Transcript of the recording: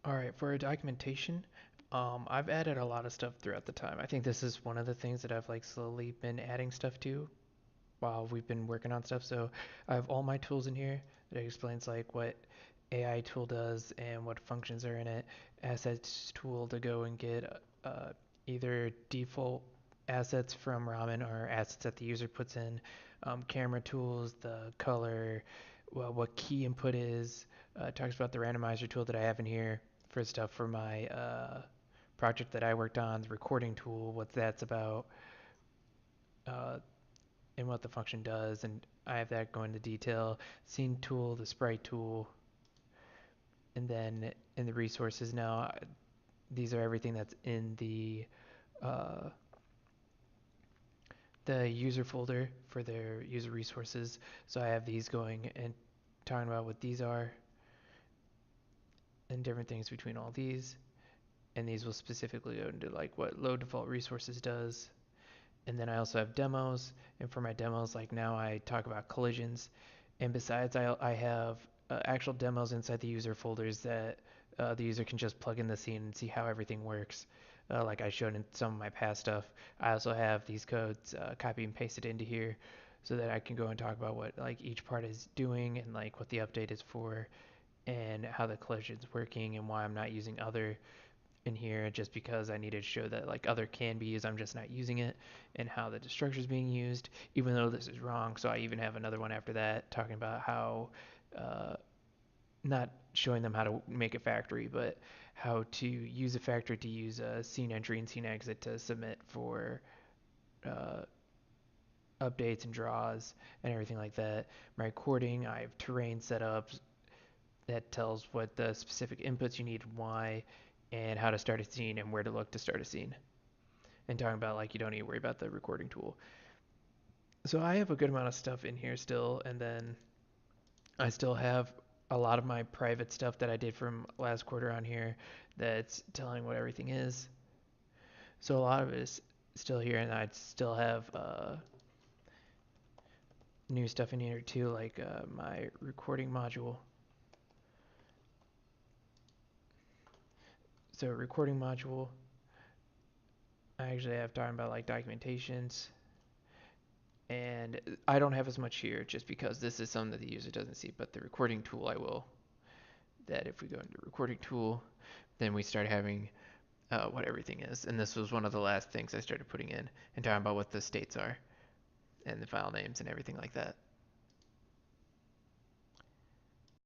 All right, for documentation, I've added a lot of stuff throughout the time. I think this is one of the things that I've like slowly been adding stuff to while we've been working on stuff. So I have all my tools in here that explains like what AI tool does and what functions are in it. Assets tool to go and get either default assets from Ramen or assets that the user puts in. Camera tools, the color, well, what key input is. Talks about the randomizer tool that I have in here for stuff for my project that I worked on. The recording tool, what that's about. Uh, and what the function does, and I have that go into detail. Scene tool, the sprite tool, and then in the resources now, these are everything that's in uh, the user folder for their user resources. So I have these going and talking about what these are and different things between all these. And these will specifically go into like what load default resources does. And then I also have demos. And for my demos, like now I talk about collisions. And besides, I have actual demos inside the user folders that the user can just plug in the scene and see how everything works. Like I showed in some of my past stuff. I also have these codes copy and pasted into here so that I can go and talk about what like each part is doing and like what the update is for and how the collision's working and why I'm not using other in here just because I needed to show that like other can be used, I'm just not using it, and how the structure is being used, even though this is wrong. So I even have another one after that talking about how, uh, not showing them how to make a factory, but how to use a factory to use a scene entry and scene exit to submit for uh, updates and draws and everything like that. My recording, I have terrain set up that tells what the specific inputs you need and why, and how to start a scene and where to look to start a scene. And talking about like you don't need to worry about the recording tool. So I have a good amount of stuff in here still, and then I still have a lot of my private stuff that I did from last quarter on here that's telling what everything is. So a lot of it is still here, and I still have new stuff in here too, like my recording module. So recording module, I actually have talking about like documentations, and I don't have as much here just because this is something that the user doesn't see, but the recording tool I will. That if we go into recording tool, then we start having what everything is. And this was one of the last things I started putting in and talking about what the states are and the file names and everything like that.